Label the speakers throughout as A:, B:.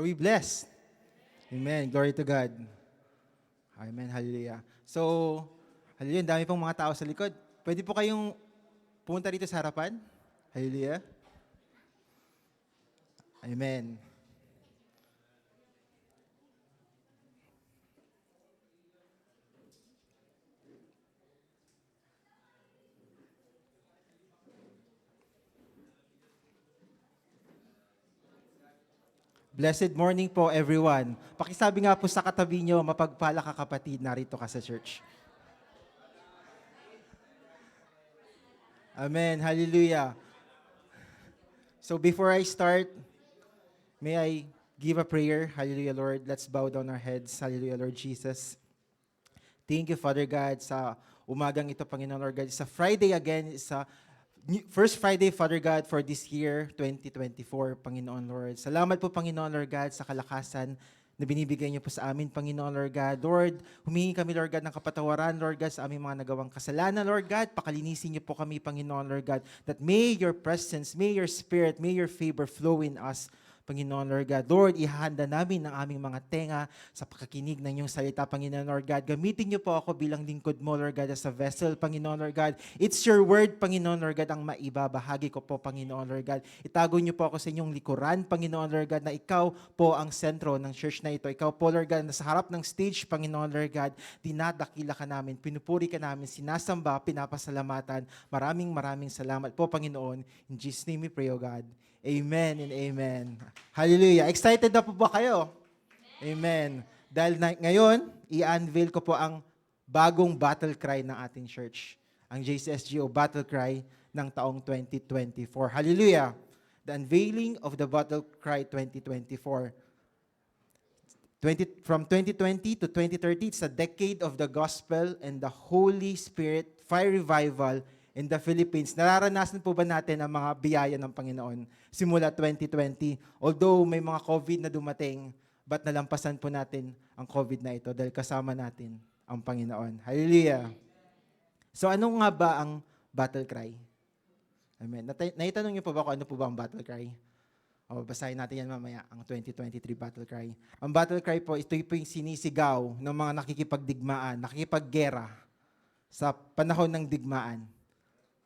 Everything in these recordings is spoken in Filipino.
A: Are we blessed? Amen. Glory to God. Amen. Hallelujah. So, hallelujah. Ang dami pong mga tao sa likod. Pwede po kayong pumunta rito sa harapan. Hallelujah. Amen. Blessed morning po, everyone. Pakisabi nga po sa katabi nyo, mapagpala ka kapatid, narito ka sa church. Amen. Hallelujah. So before I start, may I give a prayer? Hallelujah, Lord. Let's bow down our heads. Hallelujah, Lord Jesus. Thank you, Father God, sa umagang ito, Panginoon, Lord God. It's a Friday again. It's a first Friday, Father God, for this year, 2024, Panginoon, Lord. Salamat po, Panginoon, Lord God, sa kalakasan na binibigay niyo po sa amin, Panginoon, Lord God. Lord, humingi kami, Lord God, ng kapatawaran, Lord God, sa aming mga nagawang kasalanan, Lord God. Pakalinisin niyo po kami, Panginoon, Lord God, that may your presence, may your spirit, may your favor flow in us, Panginoon, Lord God. Lord, ihahanda namin ang aming mga tenga sa pagkakinig ng iyong salita, Panginoon, Lord God. Gamitin niyo po ako bilang lingkod mo, Lord God, as a vessel, Panginoon, Lord God. It's your word, Panginoon, Lord God, ang maibabahagi ko po, Panginoon, Lord God. Itago niyo po ako sa inyong likuran, Panginoon, Lord God, na ikaw po ang sentro ng church na ito. Ikaw po, Lord God, na sa harap ng stage, Panginoon, Lord God, dinadakila ka namin, pinupuri ka namin, sinasamba, pinapasalamatan. Maraming salamat po, Panginoon. In Jesus' name we pray, O God. Amen and amen. Hallelujah. Excited na po ba kayo? Amen. Dahil ngayon, i-unveil ko po ang bagong battle cry ng ating church. Ang JCSGO battle cry ng taong 2024. Hallelujah. The unveiling of the battle cry 2024. From 2020 to 2030, it's a decade of the gospel and the Holy Spirit fire revival in the Philippines. Nararanasan po ba natin ang mga biyaya ng Panginoon simula 2020? Although may mga COVID na dumating, but nalampasan po natin ang COVID na ito dahil kasama natin ang Panginoon. Hallelujah! So ano nga ba ang battle cry? Amen. Naitanong niyo po ba kung ano po ba ang battle cry? O basahin natin yan mamaya, ang 2023 battle cry. Ang battle cry po, ito po yung sinisigaw ng mga nakikipagdigmaan, nakikipaggera sa panahon ng digmaan.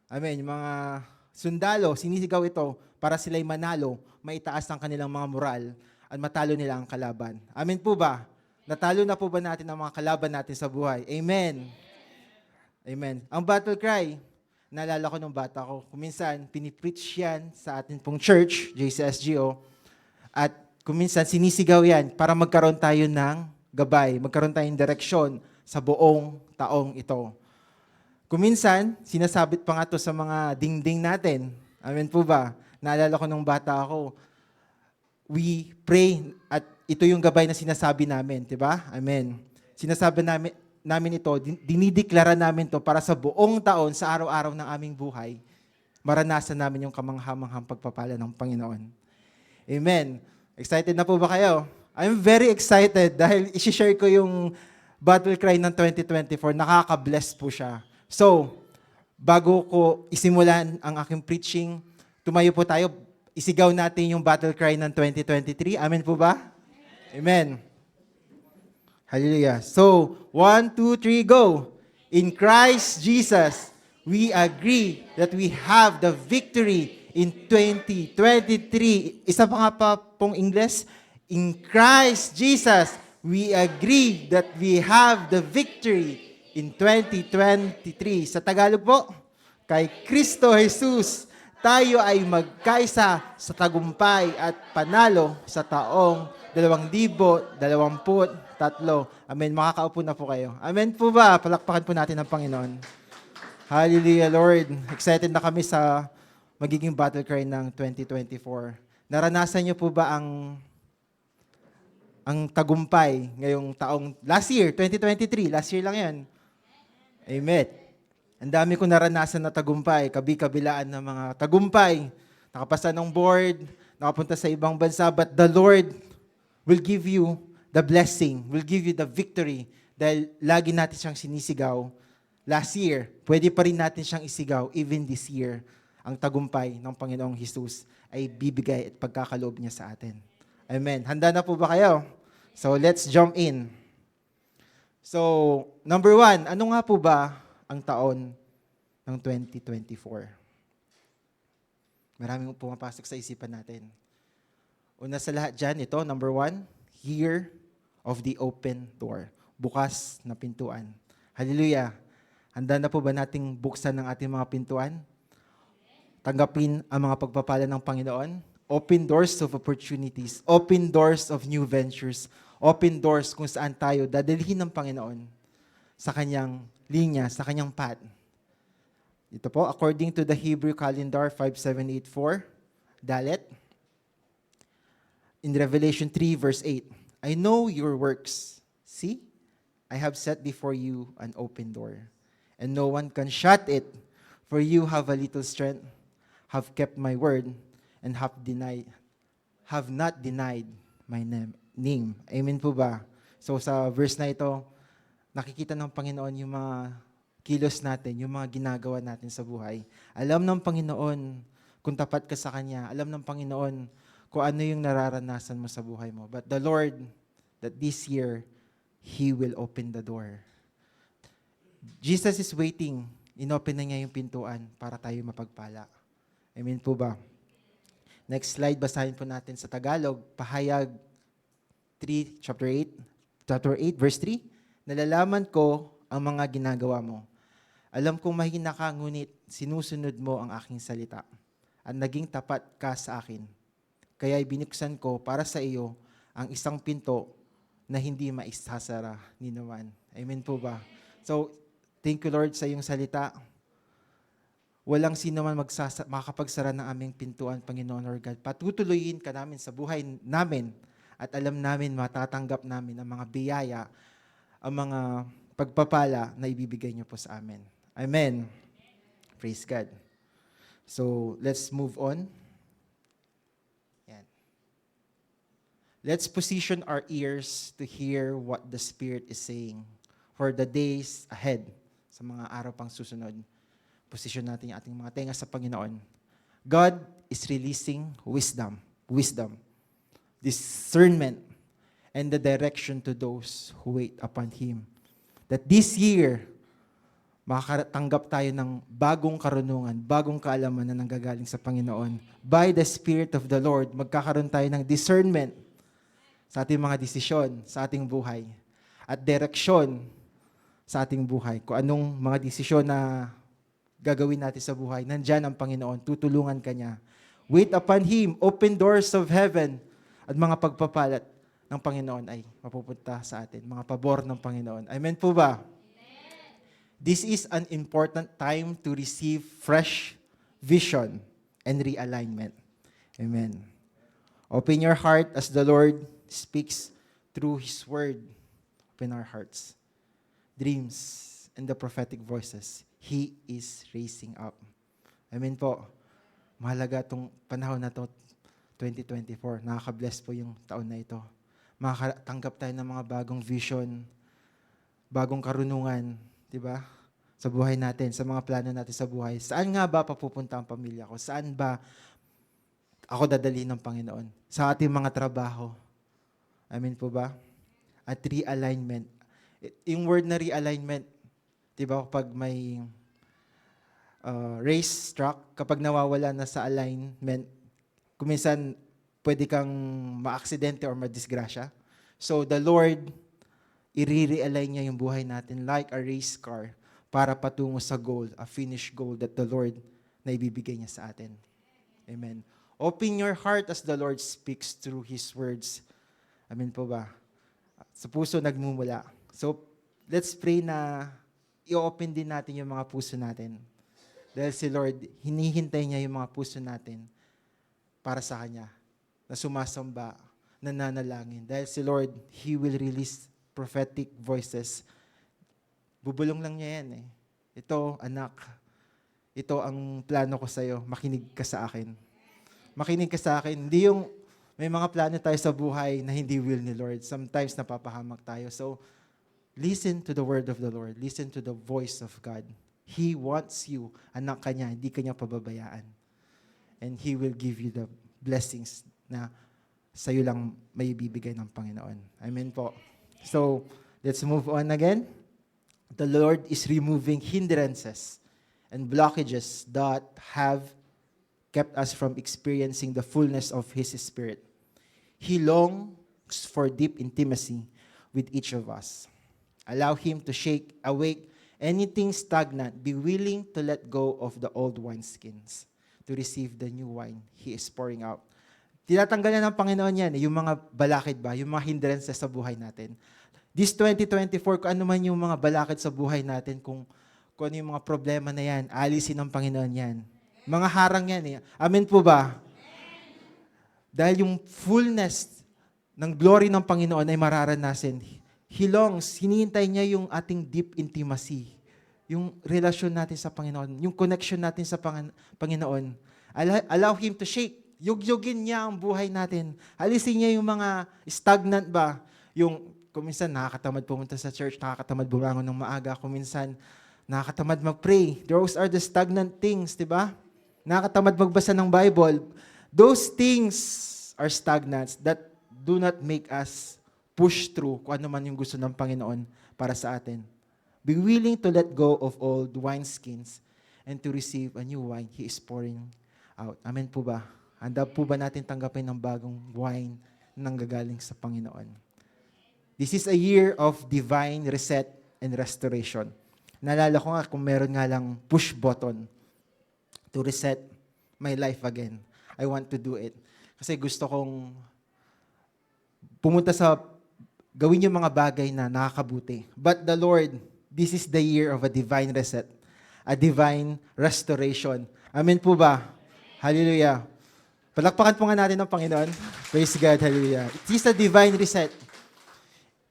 A: Amen. Yung mga sundalo, sinisigaw ito para sila'y manalo, maitaas ang kanilang mga moral at matalo nila ang kalaban. Amen po ba? Natalo na po ba natin ang mga kalaban natin sa buhay? Amen. Amen. Ang battle cry, naalala ko nung bata ko, kuminsan pinipreach yan sa atin pong church, JCSGO, at kuminsan sinisigaw yan para magkaroon tayo ng gabay, magkaroon tayong direksyon sa buong taong ito. Kuminsan, sinasabit pa nga to sa mga dingding natin. Amen po ba? Naalala ko nung bata ako, we pray at ito yung gabay na sinasabi namin, di ba? Amen. Sinasabi namin ito, dinideklara namin to para sa buong taon, sa araw-araw ng aming buhay, maranasan namin yung kamanghamanghang pagpapala ng Panginoon. Amen. Excited na po ba kayo? I'm very excited dahil isi-share ko yung battle cry ng 2024. Nakaka-bless po siya. So, bago ko isimulan ang aking preaching, tumayo po tayo, isigaw natin yung battle cry ng 2023. Amen po ba? Amen. Hallelujah. So, 1, 2, 3, go. In Christ Jesus, we agree that we have the victory in 2023. Isa pa nga pa pong English. In Christ Jesus, we agree that we have the victory in 2023. Sa Tagalog po, kay Kristo Jesus, tayo ay magkaisa sa tagumpay at panalo sa taong 2023. Amen. Makakaupo na po kayo. Amen po ba? Palakpakan po natin ang Panginoon. Hallelujah, Lord. Excited na kami sa magiging battle cry ng 2024. Naranasan niyo po ba ang tagumpay ngayong taong, last year, 2023, last year lang yan. Amen. Ang dami ko naranasan na tagumpay, kabi-kabilaan ng mga tagumpay. Nakapasa ng board, nakapunta sa ibang bansa, but the Lord will give you the blessing, will give you the victory dahil lagi natin siyang sinisigaw. Last year, pwede pa rin natin siyang isigaw even this year. Ang tagumpay ng Panginoong Jesus ay bibigay at pagkakaloob niya sa atin. Amen. Handa na po ba kayo? So, let's jump in. So, number 1, ano nga po ba ang taon ng 2024? Maraming pumapasok sa isipan natin. Una sa lahat dyan, ito, number 1, year of the open door. Bukas na pintuan. Hallelujah. Handa na po ba nating buksan ang ating mga pintuan? Tanggapin ang mga pagpapala ng Panginoon? Open doors of opportunities. Open doors of new ventures. Open doors kung saan tayo dadalhin ng Panginoon sa kanyang linya, sa kanyang path. Ito po, according to the Hebrew calendar 5784, Dalet, in Revelation 3 verse 8, I know your works. See, I have set before you an open door, and no one can shut it, for you have a little strength, have kept my word, and have not denied my name. Amen po ba? So sa verse na ito, nakikita ng Panginoon yung mga kilos natin, yung mga ginagawa natin sa buhay. Alam ng Panginoon kung tapat ka sa Kanya. Alam ng Panginoon kung ano yung nararanasan mo sa buhay mo. But the Lord, that this year, He will open the door. Jesus is waiting. Inopen na niya yung pintuan para tayo mapagpala. Amen po ba? Next slide, basahin po natin sa Tagalog. Pahayag 3, chapter 8, verse 3. Nalalaman ko ang mga ginagawa mo. Alam kong mahina ka, ngunit sinusunod mo ang aking salita. At naging tapat ka sa akin. Kaya binuksan ko para sa iyo ang isang pinto na hindi maisasara ni naman. Amen po ba? So, thank you Lord sa iyong salita. Walang sino man makakapagsara ng aming pintuan, Panginoon Lord God. Patutuloyin ka namin sa buhay namin at alam namin matatanggap namin ang mga biyaya, ang mga pagpapala na ibibigay niyo po sa amin. Amen. Praise God. So, let's move on. Yan. Let's position our ears to hear what the Spirit is saying for the days ahead, sa mga araw pang susunod. Posisyon natin yung ating mga tenga sa Panginoon. God is releasing wisdom, discernment, and the direction to those who wait upon Him. That this year, makakatanggap tayo ng bagong karunungan, bagong kaalaman na nanggagaling sa Panginoon. By the Spirit of the Lord, magkakaroon tayo ng discernment sa ating mga desisyon, sa ating buhay. At direksyon sa ating buhay. Kung anong mga desisyon na gagawin natin sa buhay, nandyan ang Panginoon, tutulungan ka niya. Wait upon Him, open doors of heaven, at mga pagpapalat ng Panginoon ay mapupunta sa atin, mga pabor ng Panginoon. Amen po ba? Amen. This is an important time to receive fresh vision and realignment. Amen. Open your heart as the Lord speaks through His Word. Open our hearts. Dreams and the prophetic voices He is raising up. Amen po. Mahalaga itong panahon na ito, 2024. Nakaka-bless po yung taon na ito. Makakatanggap tayo ng mga bagong vision, bagong karunungan, di ba? Sa buhay natin, sa mga plano natin sa buhay. Saan nga ba papupunta ang pamilya ko? Saan ba ako dadalhin ng Panginoon? Sa ating mga trabaho. Amen po ba? At realignment. Yung word na realignment, diba, kapag may race track, kapag nawawala na sa alignment, kuminsan pwede kang ma-aksidente or ma-disgrasya. So the Lord, i-realign niya yung buhay natin like a race car para patungo sa goal, a finished goal that the Lord na ibibigay niya sa atin. Amen. Open your heart as the Lord speaks through His words. Amen po ba? Sa puso nagmumula. So, let's pray na i-open din natin yung mga puso natin. Dahil si Lord, hinihintay niya yung mga puso natin para sa Kanya, na sumasamba, nananalangin. Dahil si Lord, He will release prophetic voices. Bubulong lang niya yan eh. Ito, anak, ito ang plano ko sa'yo, makinig ka sa akin. Makinig ka sa akin. Hindi yung may mga plano tayo sa buhay na hindi will ni Lord. Sometimes napapahamak tayo. So, listen to the word of the Lord. Listen to the voice of God. He wants you. Anak ka niya, hindi ka niya pababayaan. And He will give you the blessings na sa'yo lang may bibigay ng Panginoon. Amen po. So, let's move on again. The Lord is removing hindrances and blockages that have kept us from experiencing the fullness of His Spirit. He longs for deep intimacy with each of us. Allow Him to shake awake anything stagnant. Be willing to let go of the old wineskins to receive the new wine He is pouring out. Tinatanggalan ng Panginoon yan, yung mga balakid ba, yung mga hindrances sa buhay natin. This 2024, kung ano man yung mga balakid sa buhay natin, kung ano yung mga problema na yan, alisin ng Panginoon yan. Mga harang yan eh. Amen po ba? Dahil yung fullness ng glory ng Panginoon ay mararanasin. He longs, hinihintay niya yung ating deep intimacy. Yung relasyon natin sa Panginoon, yung connection natin sa Panginoon. Allow Him to shake. Yugyugin niya ang buhay natin. Alisin niya yung mga stagnant ba? Yung, kuminsan nakakatamad pumunta sa church, nakakatamad bumangon ng maaga, kuminsan nakakatamad mag-pray. Those are the stagnant things, di ba? Nakakatamad magbasa ng Bible. Those things are stagnant that do not make us push through kung ano man yung gusto ng Panginoon para sa atin. Be willing to let go of old wineskins and to receive a new wine He is pouring out. Amen po ba? Handa po ba natin tanggapin ng bagong wine na nanggagaling sa Panginoon? This is a year of divine reset and restoration. Naalala ko nga kung meron nga lang push button to reset my life again. I want to do it. Kasi gusto kong pumunta sa gawin yung mga bagay na nakakabuti. But the Lord, this is the year of a divine reset, a divine restoration. Amen po ba? Hallelujah. Palakpakan po nga natin ng Panginoon. Praise God, hallelujah. It is a divine reset.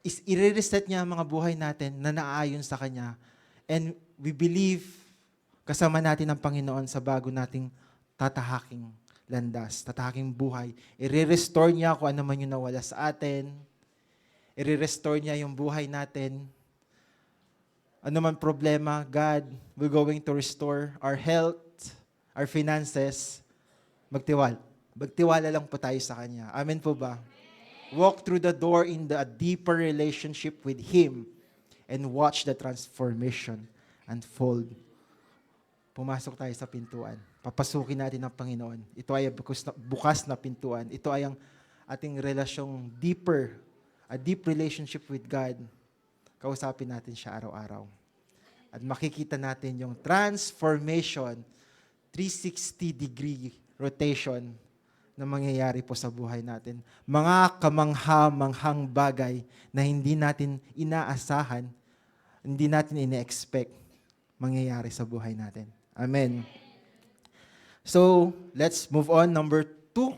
A: I-reset niya ang mga buhay natin na naaayon sa Kanya. And we believe kasama natin ang Panginoon sa bago nating tatahaking landas, tatahaking buhay. I-restore niya kung ano man yung nawala sa atin. I-restore niya yung buhay natin. Ano man problema, God, we're going to restore our health, our finances. Magtiwala lang po tayo sa Kanya. Amen po ba? Walk through the door in a deeper relationship with Him and watch the transformation unfold. Pumasok tayo sa pintuan. Papasukin natin ang Panginoon. Ito ay bukas na pintuan. Ito ay ang ating relasyong deeper, a deep relationship with God. Kausapin natin siya araw-araw. At makikita natin yung transformation, 360-degree rotation na mangyayari po sa buhay natin. Mga kamangha-manghang bagay na hindi natin inaasahan, hindi natin ine-expect mangyayari sa buhay natin. Amen. So, let's move on. Number 2,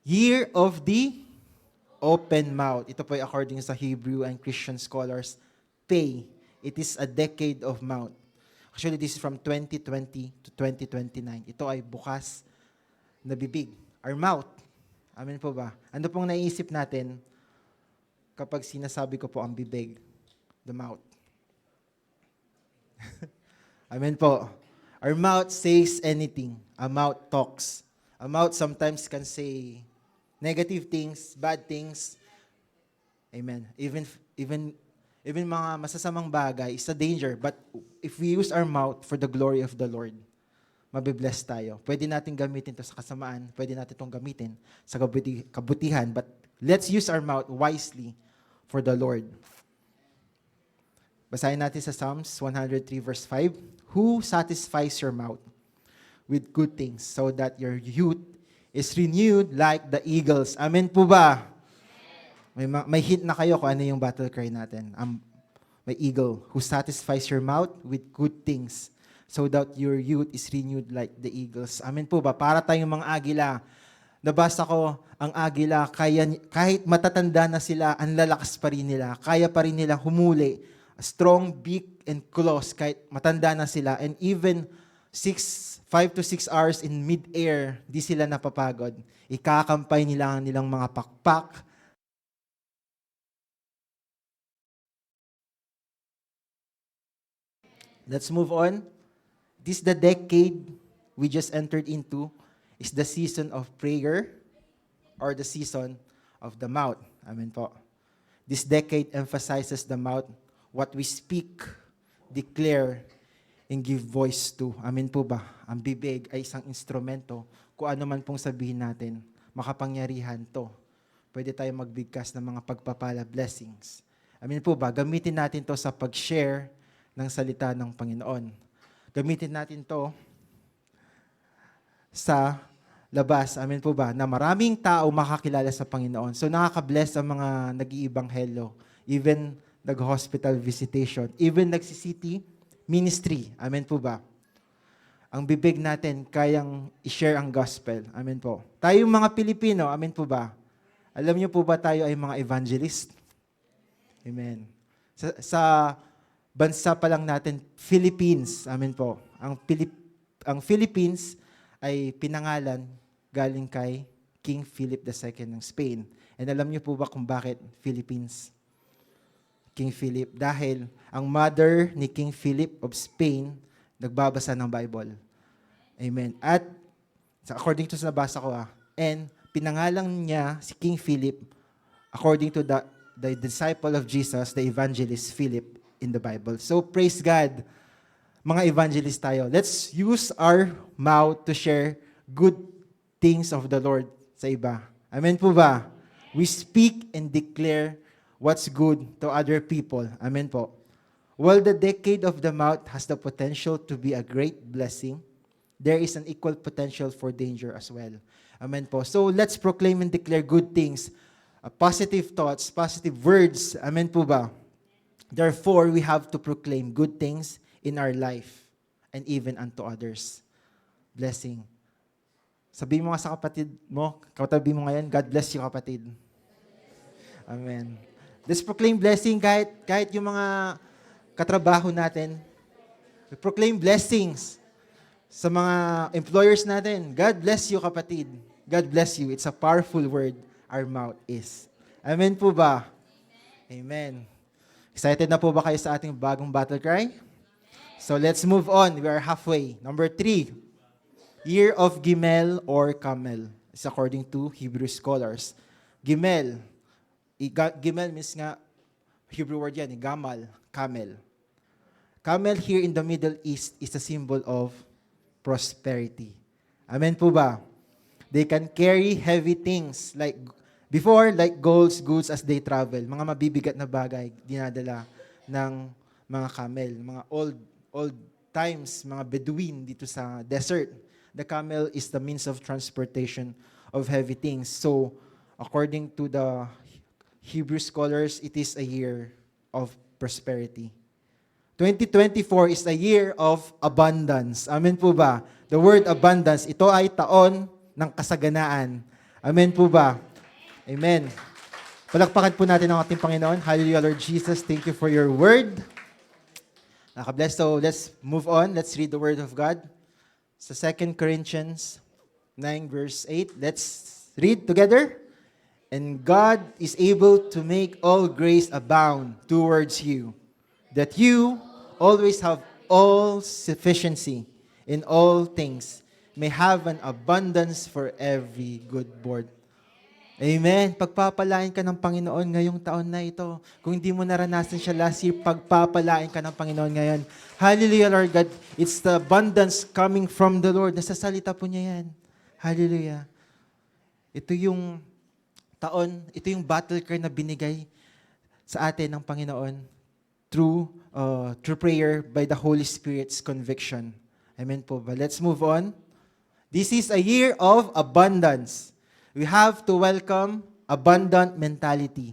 A: Year of the Open Mouth. Ito po ay according sa Hebrew and Christian scholars, Pei. It is a decade of mouth. Actually, this is from 2020 to 2029. Ito ay bukas na bibig, our mouth. Amen po ba? Ano pong naiisip natin kapag sinasabi ko po ang bibig, the mouth? Amen po. Our mouth says anything. A mouth talks. A mouth sometimes can say negative things, bad things. Amen. Even mga masasamang bagay is a danger. But if we use our mouth for the glory of the Lord, mabibless tayo. Pwede natin gamitin ito sa kasamaan. Pwede natin itong gamitin sa kabutihan. But let's use our mouth wisely for the Lord. Basahin natin sa Psalms 103 verse 5. Who satisfies your mouth with good things so that your youth is renewed like the eagles? Amen po ba? May hint na kayo kung ano yung battle cry natin. May eagle who satisfies your mouth with good things so that your youth is renewed like the eagles. Amen po ba? Para tayong mga agila. Nabasa ko, ang agila, kahit matatanda na sila, ang lalakas pa rin nila. Kaya pa rin nila humuli. A strong beak and claws, kahit matanda na sila. And even 5 to 6 hours in mid-air, di sila napapagod. Ikakampay nila ang nilang mga pakpak. Let's move on. This the decade we just entered into is the season of prayer, or the season of the mouth. Amen po. This decade emphasizes the mouth, what we speak, declare, and give voice to. Amen po ba? Ang bibig ay isang instrumento. Kung ano man pong sabihin natin, makapangyarihan to. Pwede tayo magbigkas ng mga pagpapala, blessings. Amen po ba? Gamitin natin to sa pag-share ng salita ng Panginoon. Gamitin natin to sa labas. Amen po ba? Na maraming tao makakilala sa Panginoon. So nakaka-bless ang mga nag-iibanghelyo. Even nag-hospital visitation. Even nag-city ministry. Amen po ba? Ang bibig natin kayang i-share ang gospel. Amen po. Tayong mga Pilipino, amen po ba? Alam niyo po ba tayo ay mga evangelist? Amen. Sa bansa pa lang natin, Philippines. Amen po. Ang Philippines ay pinangalan galing kay King Philip II ng Spain. And alam niyo po ba kung bakit Philippines? King Philip. Dahil ang mother ni King Philip of Spain, nagbabasa ng Bible. Amen. At according to sa nabasa ko, and pinangalan niya si King Philip according to the disciple of Jesus, the evangelist Philip in the Bible. So praise God, mga evangelist tayo. Let's use our mouth to share good things of the Lord sa iba. Amen po ba? We speak and declare what's good to other people. Amen po. While the decade of the mouth has the potential to be a great blessing, there is an equal potential for danger as well. Amen po. So let's proclaim and declare good things, positive thoughts, positive words. Amen po ba? Therefore, we have to proclaim good things in our life and even unto others. Blessing. Sabihin mo nga sa kapatid mo, katabi mo ngayon, God bless you, kapatid. Amen. Let's proclaim blessing kahit yung mga katrabaho natin. We proclaim blessings sa mga employers natin. God bless you, kapatid. God bless you. It's a powerful word our mouth is. Amen po ba? Amen. Excited na po ba kayo sa ating bagong battle cry? So let's move on. We are halfway. Number 3, year of Gimel or Camel. It's according to Hebrew scholars. Gimel. Gimel means nga, Hebrew word yan, gamal, camel. Camel here in the Middle East is a symbol of prosperity. Amen po ba? They can carry heavy things like before, like golds, goods as they travel. Mga mabibigat na bagay dinadala ng mga camel, mga old times, mga Bedouin dito sa desert. The camel is the means of transportation of heavy things. So, according to the Hebrew scholars, it is a year of prosperity. 2024 is a year of abundance. Amen po ba? The word abundance, ito ay taon ng kasaganaan. Amen po ba? Amen. Palakpakan po natin ang ating Panginoon. Hallelujah, Lord Jesus. Thank you for your word. Nakabless. So let's move on. Let's read the word of God. Sa 2 Corinthians 9 verse 8. Let's read together. And God is able to make all grace abound towards you, that you always have all sufficiency in all things, may have an abundance for every good work. Amen. Pagpapalain ka ng Panginoon ngayong taon na ito. Kung hindi mo naranasan siya last year, pagpapalain ka ng Panginoon ngayon. Hallelujah, Lord God. It's the abundance coming from the Lord. Nasasalita po niya yan. Hallelujah. Ito yung taon, ito yung battle cry na binigay sa atin ng Panginoon through prayer by the Holy Spirit's conviction. Amen po ba? Let's move on. This is a year of abundance. We have to welcome abundant mentality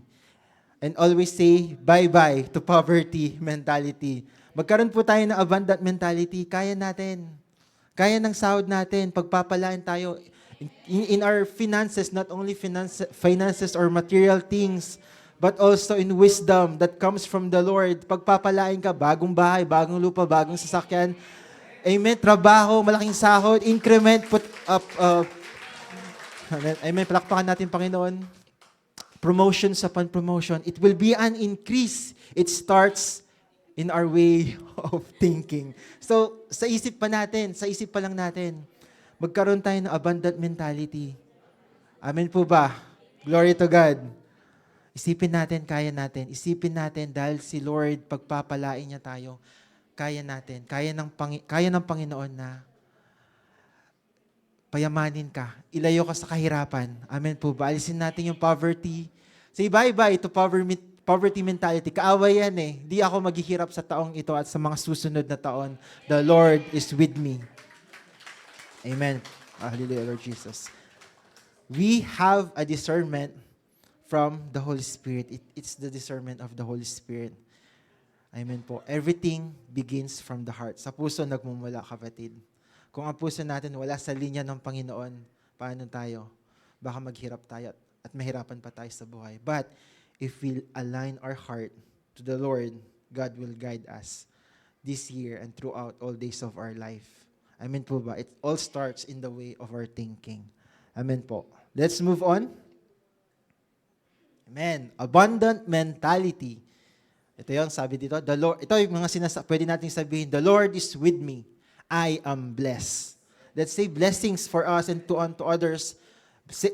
A: and always say bye-bye to poverty mentality. Magkaroon po tayo ng abundant mentality, kaya natin. Kaya ng sahod natin, pagpapalain tayo in our finances, not only finances or material things, but also in wisdom that comes from the Lord. Pagpapalain ka, bagong bahay, bagong lupa, bagong sasakyan. Amen. Trabaho, malaking sahod, increment, put up. Amen. Palakpakan natin, Panginoon. Promotions upon promotion. It will be an increase. It starts in our way of thinking. So, sa isip pa lang natin, magkaroon tayo ng abundant mentality. Amen po ba? Glory to God. Isipin natin, kaya natin. Isipin natin dahil si Lord, pagpapalain niya tayo, kaya natin. Kaya ng Panginoon na payamanin ka. Ilayo ka sa kahirapan. Amen po ba? Alisin natin yung poverty. Sa iba-iba, ito poverty mentality. Kaaway yan eh. Di ako maghihirap sa taong ito at sa mga susunod na taon. The Lord is with me. Amen. Hallelujah, Lord Jesus. We have a discernment from the Holy Spirit. It's the discernment of the Holy Spirit. Amen po. Everything begins from the heart. Sa puso nagmumula, kapatid. Kung ang puso natin wala sa linya ng Panginoon, paano tayo? Baka maghirap tayo at mahirapan pa tayo sa buhay. But if we align our heart to the Lord, God will guide us this year and throughout all days of our life. Amen po ba? It all starts in the way of our thinking. Amen po. Let's move on. Amen. Abundant mentality. Ito yung sabi dito, the Lord, ito yung mga pwede nating sabihin, the Lord is with me. I am blessed. Let's say blessings for us and unto others.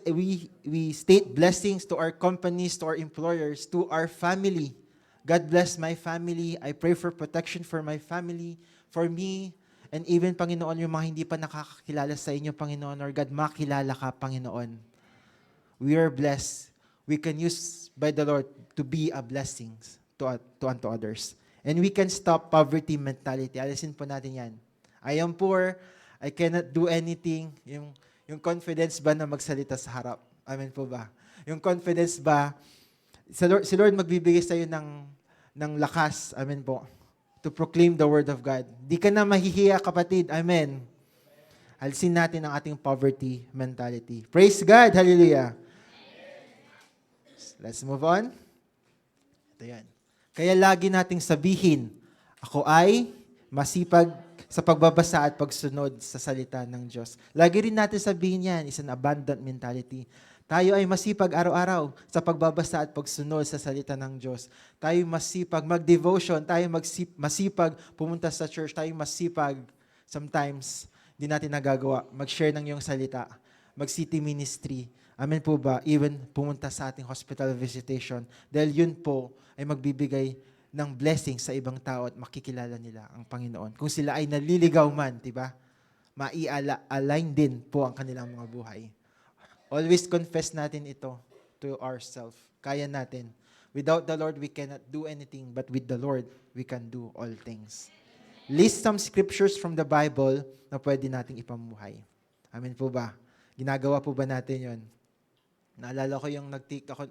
A: We state blessings to our companies, to our employers, to our family. God bless my family. I pray for protection for my family, for me, and even, Panginoon, yung mga hindi pa nakakakilala sa inyo, Panginoon, or God, makilala ka, Panginoon. We are blessed. We can use by the Lord to be a blessing to unto others. And we can stop poverty mentality. Alisin po natin yan. I am poor, I cannot do anything. Yung confidence ba na magsalita sa harap? Amen po ba? Yung confidence ba, si Lord magbibigay sa iyo ng lakas, amen po, to proclaim the word of God. Di ka na mahihiya, kapatid. Amen. Alisin natin ang ating poverty mentality. Praise God. Hallelujah. Let's move on. Ito yan. Kaya lagi nating sabihin, ako ay masipag sa pagbabasa at pagsunod sa salita ng Diyos. Lagi rin natin sabihin yan, is an abundant mentality. Tayo ay masipag araw-araw sa pagbabasa at pagsunod sa salita ng Diyos. Tayo masipag mag-devotion, tayo masipag pumunta sa church, tayo masipag sometimes, di natin nagagawa, mag-share ng iyong salita, mag-city ministry. Amen po ba? Even pumunta sa ating hospital visitation. Dahil yun po ay magbibigay ng blessing sa ibang tao at makikilala nila ang Panginoon. Kung sila ay naliligaw man, diba? Mai-align din po ang kanilang mga buhay. Always confess natin ito to ourselves. Kaya natin. Without the Lord, we cannot do anything, but with the Lord, we can do all things. List some scriptures from the Bible na pwede nating ipamuhay. Amen po ba? Ginagawa po ba natin yon? Naalala ko yung nag-take ako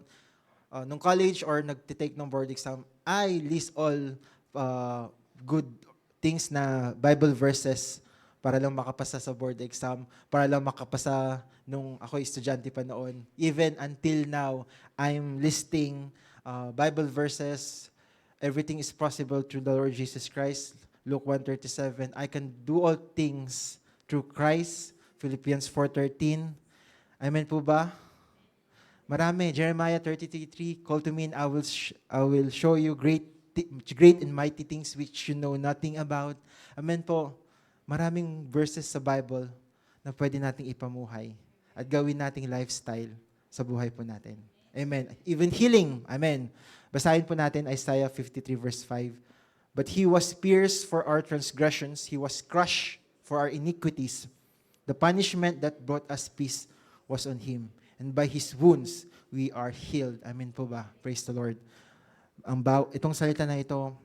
A: nung college or nag-take ng board exam, I list all good things na Bible verses para lang makapasa sa board exam, para lang makapasa nung ako estudyante pa noon. Even until now, I'm listing Bible verses. Everything is possible through the Lord Jesus Christ. Luke 1:37, I can do all things through Christ. Philippians 4:13. Amen po ba? Marami. Jeremiah 33:3, call to me and I will show you great and mighty things which you know nothing about. Amen po. Maraming verses sa Bible na pwede nating ipamuhay at gawin nating lifestyle sa buhay po natin. Amen. Even healing. Amen. Basahin po natin Isaiah 53 verse 5. But He was pierced for our transgressions. He was crushed for our iniquities. The punishment that brought us peace was on Him. And by His wounds, we are healed. Amen po ba? Praise the Lord. Itong salita na ito,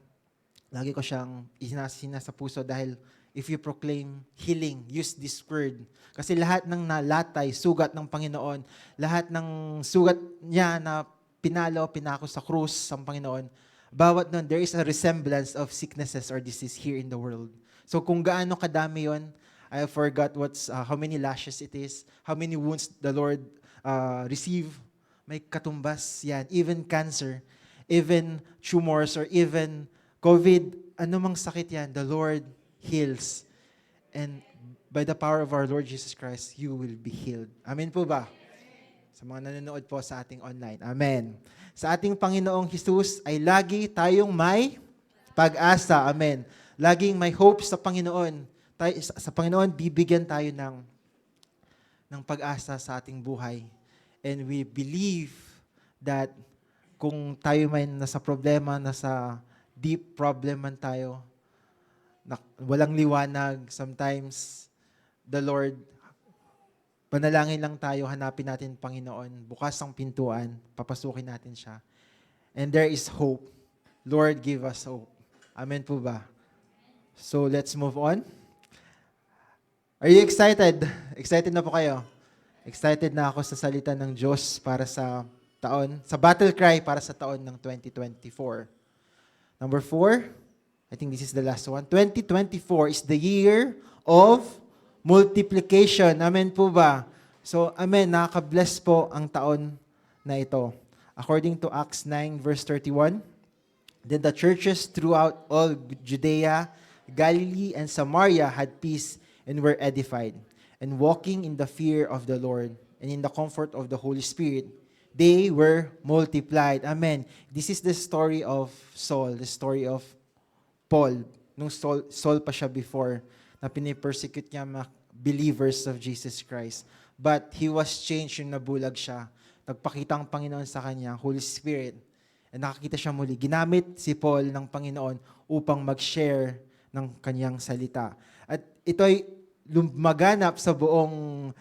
A: lagi ko siyang sinasa puso dahil if you proclaim healing, use this word. Kasi lahat ng nalatay, sugat ng Panginoon, lahat ng sugat niya na pinako sa krus ng Panginoon, bawat nun, there is a resemblance of sicknesses or disease here in the world. So kung gaano kadami yon, I forgot how many lashes it is, how many wounds the Lord receive, may katumbas yan, even cancer, even tumors, or even COVID, anumang sakit yan, the Lord heals. And by the power of our Lord Jesus Christ, you will be healed. Amen po ba? Sa mga nanonood po sa ating online. Amen. Sa ating Panginoong Jesus ay lagi tayong may pag-asa. Amen. Laging may hope sa Panginoon. Sa Panginoon, bibigyan tayo ng pag-asa sa ating buhay. And we believe that kung tayo man nasa problema, nasa deep problem man tayo, walang liwanag, sometimes the Lord, panalangin lang tayo, hanapin natin Panginoon, bukas ang pintuan, papasukin natin siya. And there is hope. Lord, give us hope. Amen po ba? So let's move on. Are you excited? Excited na po kayo? Excited na ako sa salita ng Diyos para sa taon, sa battle cry para sa taon ng 2024. Number 4, I think this is the last one. 2024 is the year of multiplication. Amen po ba? So, amen, nakaka-bless po ang taon na ito. According to Acts 9 verse 31, then the churches throughout all Judea, Galilee, and Samaria had peace and were edified. And walking in the fear of the Lord and in the comfort of the Holy Spirit, they were multiplied. Amen. This is the story of Saul, the story of Paul. Nung Saul pa siya before, na pinipersecute niya mga believers of Jesus Christ. But he was changed yung nabulag siya. Nagpakita ang Panginoon sa kanya, Holy Spirit. And nakakita siya muli. Ginamit si Paul ng Panginoon upang mag-share ng kanyang salita. At ito ay lumaganap sa buong,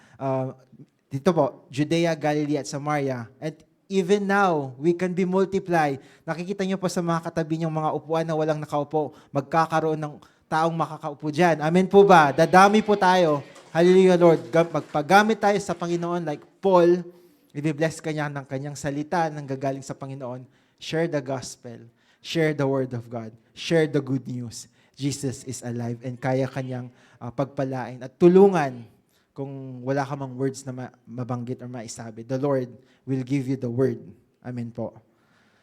A: dito po, Judea, Galilee, at Samaria. And even now, we can be multiplied. Nakikita niyo po sa mga katabi niyong mga upuan na walang nakaupo, magkakaroon ng taong makakaupo dyan. Amen po ba? Dadami po tayo. Hallelujah, Lord. Magpagamit tayo sa Panginoon like Paul, i-bless kanya ng kanyang salita nang gagaling sa Panginoon. Share the gospel. Share the word of God. Share the good news. Jesus is alive and kaya kanyang pagpalain at tulungan kung wala ka mang words na mabanggit or maisabi. The Lord will give you the word. Amen po.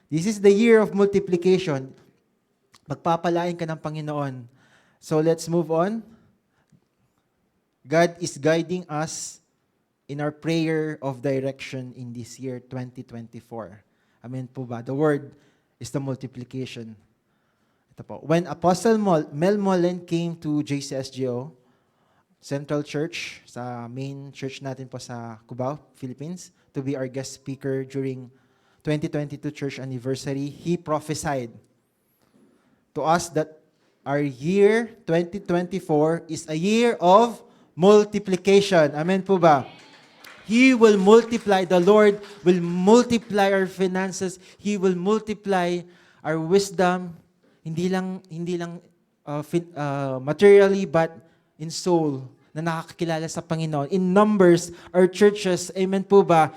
A: This is the year of multiplication. Magpapalain ka ng Panginoon. So let's move on. God is guiding us in our prayer of direction in this year 2024. Amen po ba? The word is the multiplication. Ito po. When Apostle Mel Mullen came to JCSGO, Central Church, sa main church natin po sa Cubao, Philippines, to be our guest speaker during 2022 church anniversary, he prophesied to us that our year 2024 is a year of multiplication. Amen po ba? He will multiply, the Lord will multiply our finances. He will multiply our wisdom, hindi lang materially, but in soul, na nakakakilala sa Panginoon. In numbers, our churches, amen po ba?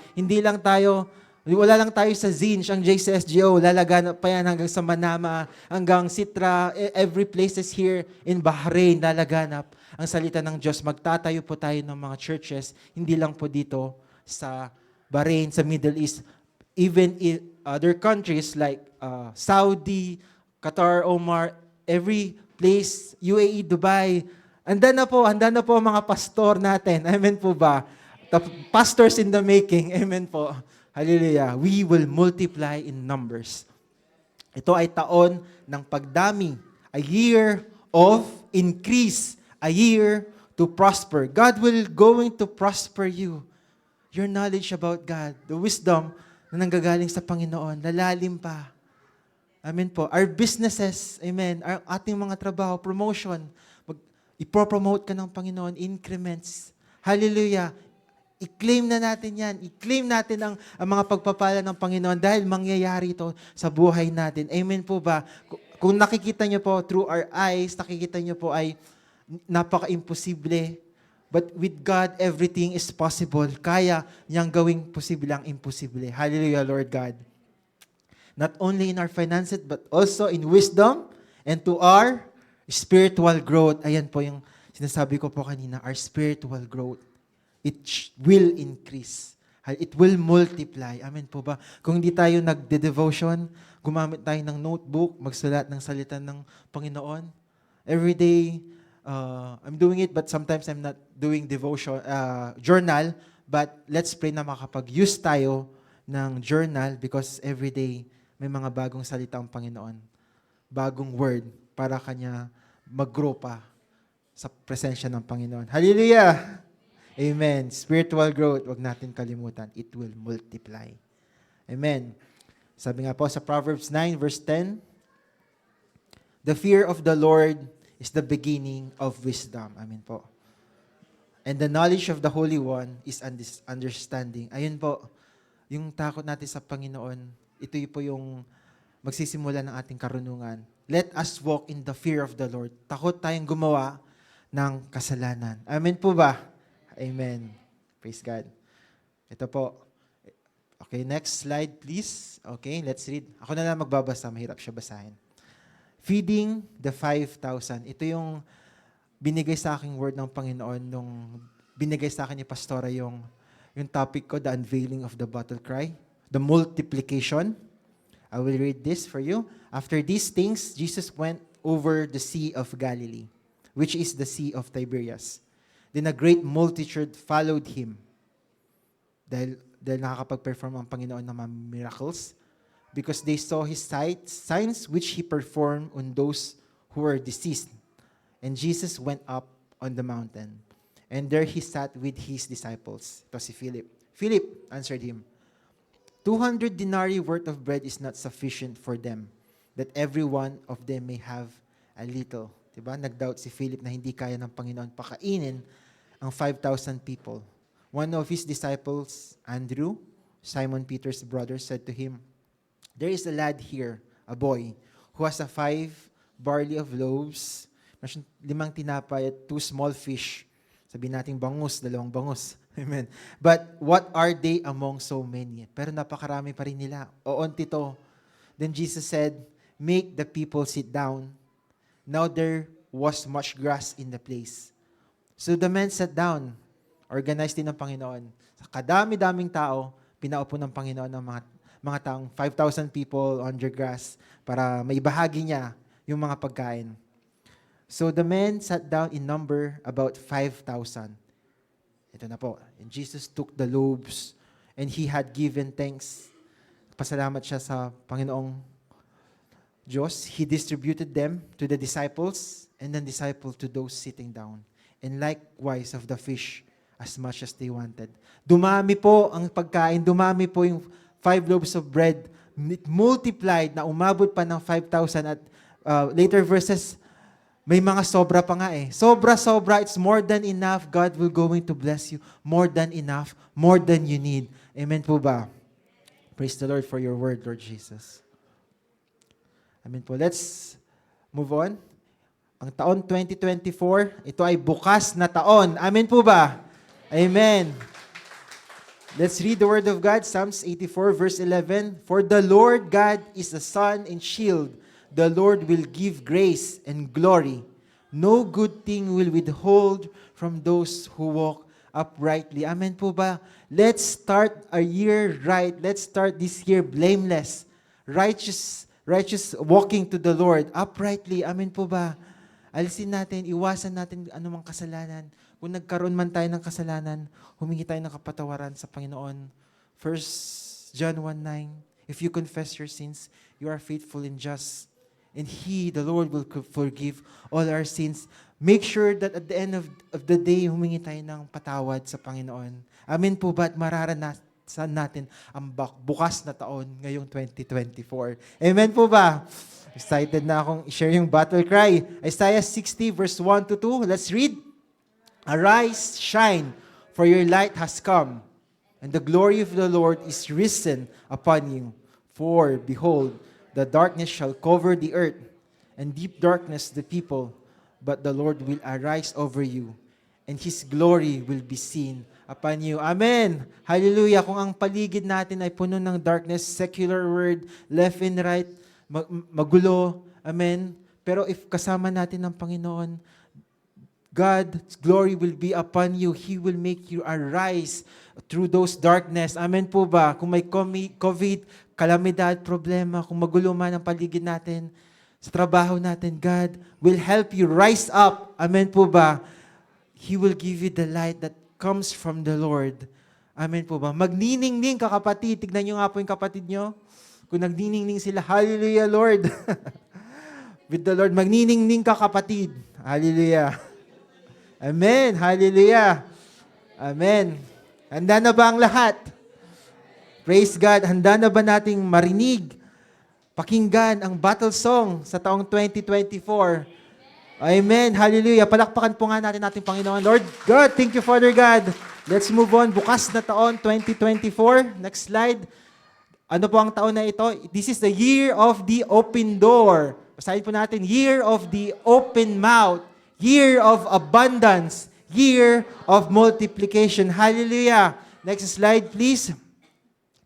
A: Wala lang tayo sa Zinj, ang JCSGO, lalaganap pa yan hanggang sa Manama, hanggang Sitra, every places here in Bahrain, lalaganap ang salita ng Diyos. Magtatayo po tayo ng mga churches, hindi lang po dito sa Bahrain, sa Middle East, even in other countries like Saudi, Qatar, Oman, every place, UAE, Dubai. Handa na po ang mga pastor natin. Amen po ba? The pastors in the making. Amen po. Hallelujah. We will multiply in numbers. Ito ay taon ng pagdami. A year of increase. A year to prosper. God will going to prosper you. Your knowledge about God, the wisdom na nanggagaling sa Panginoon, lalalim pa. Amen po. Our businesses, amen, our ating mga trabaho, promotion, ipopromote ka ng Panginoon, increments. Hallelujah. I-claim na natin yan. I-claim natin ang mga pagpapala ng Panginoon dahil mangyayari ito sa buhay natin. Amen po ba? Kung nakikita nyo po through our eyes, nakikita nyo po ay napaka-imposible. But with God, everything is possible. Kaya niyang gawing posible ang imposible. Hallelujah, Lord God. Not only in our finances, but also in wisdom and to our spiritual growth. Ayan po yung sinasabi ko po kanina, our spiritual growth. It will increase. It will multiply. Amen po ba? Kung hindi tayo nagde-devotion, gumamit tayo ng notebook, magsulat ng salita ng Panginoon. Every day, I'm doing it, but sometimes I'm not doing devotion, journal. But let's pray na makapag-use tayo ng journal because every day, may mga bagong salita ang Panginoon. Bagong word para kanya mag-grow pa sa presensya ng Panginoon. Hallelujah! Amen. Spiritual growth, wag natin kalimutan. It will multiply. Amen. Sabi nga po sa Proverbs 9 verse 10, the fear of the Lord is the beginning of wisdom. Amen po. And the knowledge of the Holy One is understanding. Ayun po, yung takot natin sa Panginoon, ito po yung magsisimula ng ating karunungan. Let us walk in the fear of the Lord. Takot tayong gumawa ng kasalanan. Amen po ba? Amen. Praise God. Ito po. Okay, next slide please. Okay, let's read. Ako na lang magbabasa, mahirap siya basahin. Feeding the 5,000. Ito yung binigay sa aking word ng Panginoon nung binigay sa akin ni Pastora yung topic ko, the unveiling of the battle cry, the multiplication. I will read this for you. After these things, Jesus went over the Sea of Galilee, which is the Sea of Tiberias. Then a great multitude followed him. Dahil nakakapag-perform ang Panginoon ng mga miracles, because they saw his signs which he performed on those who were diseased. And Jesus went up on the mountain, and there he sat with his disciples. Ito si Philip. Philip answered him, 200 denarii worth of bread is not sufficient for them, that every one of them may have a little. Diba? Nag-doubt si Philip na hindi kaya ng Panginoon pakainin ang 5,000 people. One of his disciples, Andrew, Simon Peter's brother, said to him, there is a lad here, a boy, who has 5 barley of loaves, 5 tinapay at 2 small fish. Sabihin natin bangus, 2 bangus. Amen. But what are they among so many? Pero napakarami pa rin nila. O onti to. Then Jesus said, make the people sit down. Now there was much grass in the place. So the men sat down. Organized din ng Panginoon. Sa kadami-daming tao, pinaupo ng Panginoon ng mga taong 5,000 people under grass para maibahagi niya yung mga pagkain. So the men sat down in number about 5,000. Ito na po. And Jesus took the loaves and he had given thanks. Pasalamat siya sa Panginoong Diyos. He distributed them to the disciples and then disciples to those sitting down. And likewise of the fish as much as they wanted. Dumami po ang pagkain. Dumami po yung 5 loaves of bread. It multiplied na umabot pa ng 5,000 at later verses, may mga sobra pa nga eh. Sobra-sobra, it's more than enough. God will going to bless you. More than enough. More than you need. Amen po ba? Praise the Lord for your word, Lord Jesus. Amen po. Let's move on. Ang taon 2024, ito ay bukas na taon. Amen po ba? Amen. Let's read the word of God. Psalms 84 verse 11. For the Lord God is a sun and shield. The Lord will give grace and glory. No good thing will withhold from those who walk uprightly. Amen po ba? Let's start our year right. Let's start this year blameless. Righteous walking to the Lord uprightly. Amen po ba? Alisin natin, iwasan natin anumang kasalanan. Kung nagkaroon man tayo ng kasalanan, humingi tayo ng kapatawaran sa Panginoon. 1 John 1:9, if you confess your sins, you are faithful and just. And He, the Lord, will forgive all our sins. Make sure that at the end of the day, humingi tayo ng patawad sa Panginoon. Amen po ba? At mararanasan natin ang bukas na taon ngayong 2024. Amen po ba? Excited na akong i-share yung battle cry. Isaiah 60 verse 1 to 2. Let's read. Arise, shine, for your light has come, and the glory of the Lord is risen upon you. For, behold, the darkness shall cover the earth, and deep darkness the people, but the Lord will arise over you, and His glory will be seen upon you. Amen! Hallelujah! Kung ang paligid natin ay puno ng darkness, secular word, left and right, magulo, amen? Pero if kasama natin ang Panginoon, God's glory will be upon you. He will make you arise through those darkness. Amen po ba? Kung may COVID, kalamidad, problema, kung magulo man ang paligid natin, sa trabaho natin, God will help you rise up. Amen po ba? He will give you the light that comes from the Lord. Amen po ba? Magniningning ka kapatid. Tignan nyo nga po yung kapatid nyo. Kung nagniningning sila, hallelujah Lord. With the Lord, magniningning ka kapatid. Hallelujah. Amen. Hallelujah. Amen. Handa na ba ang lahat? Praise God. Handa na ba nating marinig, pakinggan ang battle song sa taong 2024? Amen. Hallelujah. Palakpakan po nga natin ating Panginoon. Lord God, thank you, Father God. Let's move on. Bukas na taon, 2024. Next slide. Ano po ang taon na ito? This is the year of the open door. Basahin po natin, year of the open mouth. Year of abundance. Year of multiplication. Hallelujah. Next slide, please.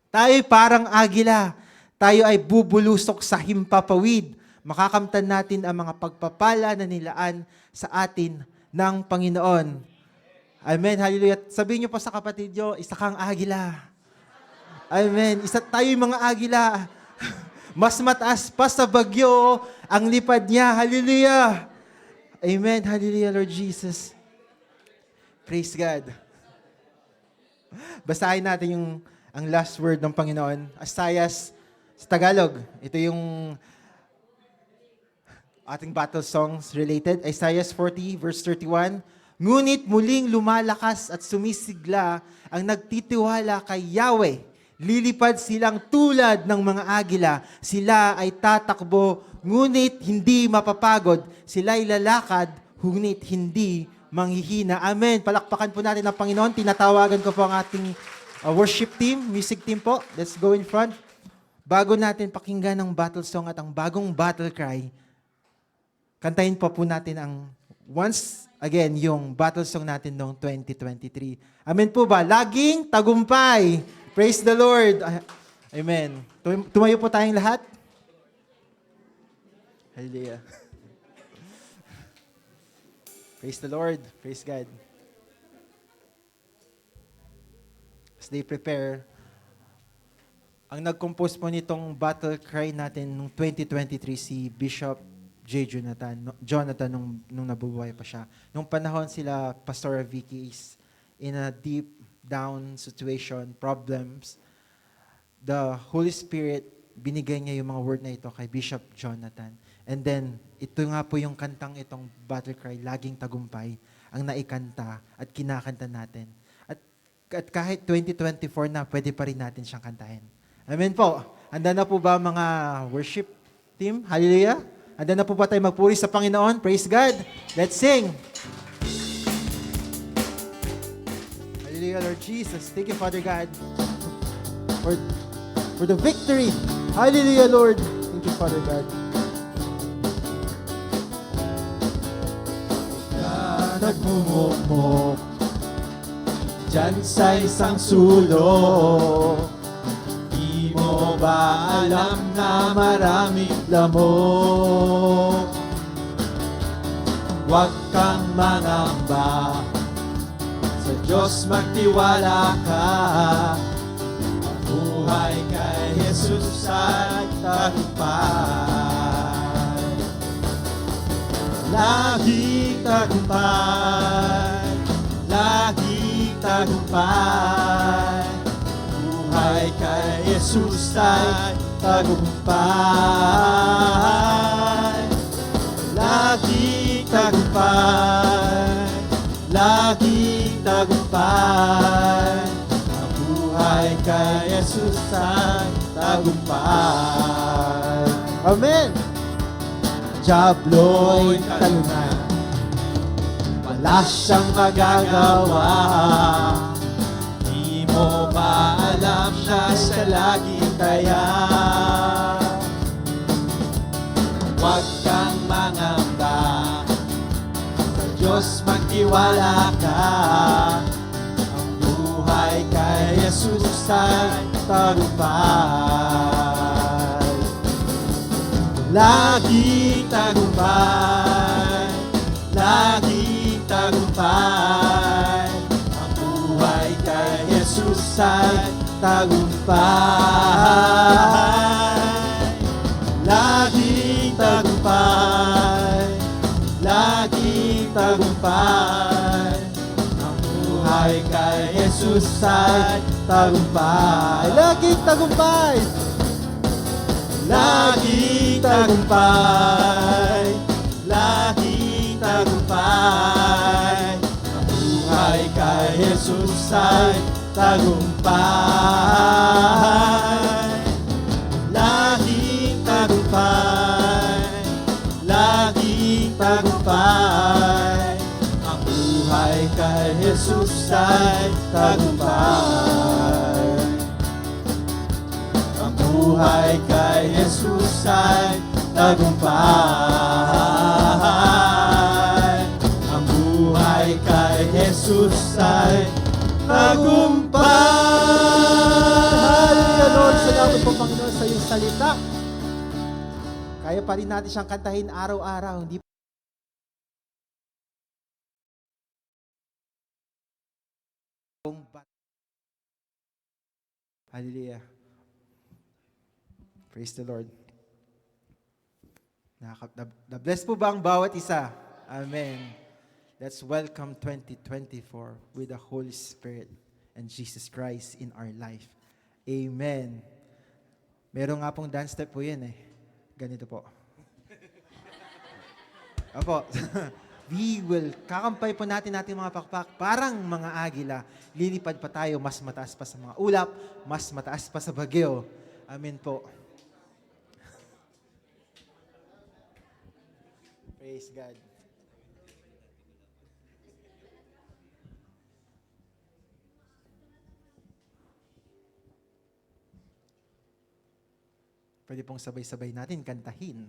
A: Tayo parang agila. Tayo ay bubulusok sa himpapawid. Makakamtan natin ang mga pagpapala na nilaan sa atin ng Panginoon. Amen. Hallelujah. Sabihin niyo pa sa kapatid niyo, isa kang agila. Amen. Isa tayo mga agila. Mas mataas pa sa bagyo ang lipad niya. Hallelujah. Amen. Hallelujah, Lord Jesus. Praise God. Basahin natin ang last word ng Panginoon. Isaiah sa Tagalog. Ito yung ating battle songs related. Isaiah 40 verse 31. Ngunit muling lumalakas at sumisigla ang nagtitiwala kay Yahweh. Lilipad silang tulad ng mga agila. Sila ay tatakbo, ngunit hindi mapapagod. Sila ay lalakad, ngunit hindi manghihina. Amen. Palakpakan po natin ang Panginoon. Tinatawagan ko po ang ating worship team, music team po. Let's go in front. Bago natin pakinggan ang battle song at ang bagong battle cry, kantahin po natin ang once again yung battle song natin noong 2023. Amen po ba? Laging tagumpay. Praise the Lord. Amen. Tumayo po tayong lahat. Hallelujah. Praise the Lord. Praise God. As they prepare, ang nag-compose po nitong battle cry natin noong 2023 si Bishop Jonathan nung nabubuhay pa siya. Nung panahon sila Pastor Vicky is in a deep down situation, problems. The Holy Spirit binigay niya yung mga word na ito kay Bishop Jonathan. And then ito nga po yung kantang itong battle cry, laging tagumpay, ang naikanta at kinakanta natin. At kahit 2024 na, pwede pa rin natin siyang kantahin. Amen po. Handa na po ba mga worship team? Hallelujah. Handa na po ba tayo magpuri sa Panginoon? Praise God. Let's sing. Hallelujah, Lord Jesus. Thank you, Father God, for the victory. Hallelujah, Lord. Thank you, Father God.
B: Nagmumukmok dyan sa isang sulok. Di mo ba alam na maraming lamok? Huwag kang mangamba, sa Diyos magtiwala ka. Ang buhay kay Jesus ay tagumpay. Laging tagumpay, laging tagumpay. Buhay kay Jesus ay tagumpay. Laging tagumpay, laging tagumpay. Ang buhay kay Jesus ay tagumpay.
A: Amen.
B: Diablo'y talunan, wala siyang magagawa. Di mo ba alam na siya laging kaya? Huwag kang mangamba, sa Diyos magtiwala ka. Ang buhay kay Jesus ay tagumpay. Laging tagumpay, laging tagumpay. Ang buhay kay Jesus ay tagumpay. Laging tagumpay, laging tagumpay. Ang buhay kay Jesus ay tagumpay. Laging tagumpay, laging tagumpay, laging tagumpay. Ang buhay kay Jesus ay tagumpay. Laging tagumpay, laging tagumpay. Ang buhay kay Jesus ay tagumpay. Ang buhay kay Jesus ay tagumpay. Ang buhay kay Jesus ay tagumpay.
A: Hallelujah, Lord. Salamat po, Panginoon, sa iyong salita. Kaya pa rin natin siyang kantahin araw-araw. Hindi Hallelujah. Praise the Lord. Na-bless po ba ang bawat isa? Amen. Let's welcome 2024 with the Holy Spirit and Jesus Christ in our life. Amen. Meron nga pong dance step po yan eh. Ganito po. Opo. Kakampay po natin mga pakpak, parang mga agila. Lilipad pa tayo, mas mataas pa sa mga ulap, mas mataas pa sa bagyo. Amen po. Praise God. Pwede pong sabay-sabay natin kantahin.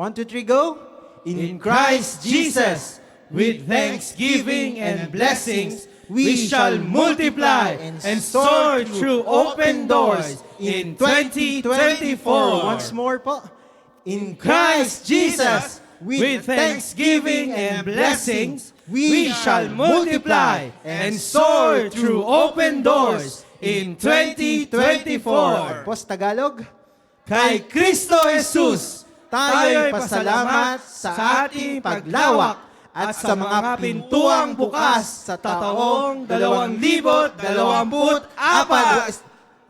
A: 1, 2, 3, go!
B: In Christ Jesus, with thanksgiving and blessings, we shall multiply and soar through open doors in 2024.
A: Once more po.
B: In Christ Jesus, with thanksgiving and blessings, we shall multiply and soar through open doors in 2024.
A: Post Tagalog.
B: Kay Kristo Jesus, tayo'y pasalamat sa ating paglawak at sa mga pintuang bukas sa taong 2024.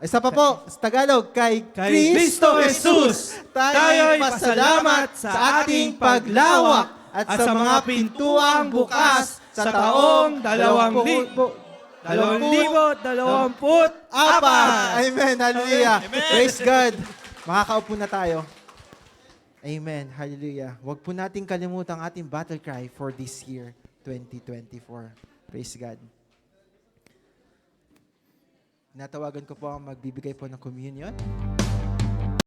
A: Isa pa po, sa Tagalog, kay
B: Kay Kristo Jesus, tayo'y pasalamat sa ating paglawak at sa mga pintuang bukas sa taong 2024.
A: Amen. Hallelujah. Praise God. Makakaupo na tayo. Amen. Hallelujah. Huwag po nating kalimutan ang ating battle cry for this year, 2024. Praise God. Natawagan ko po ang magbibigay po ng communion.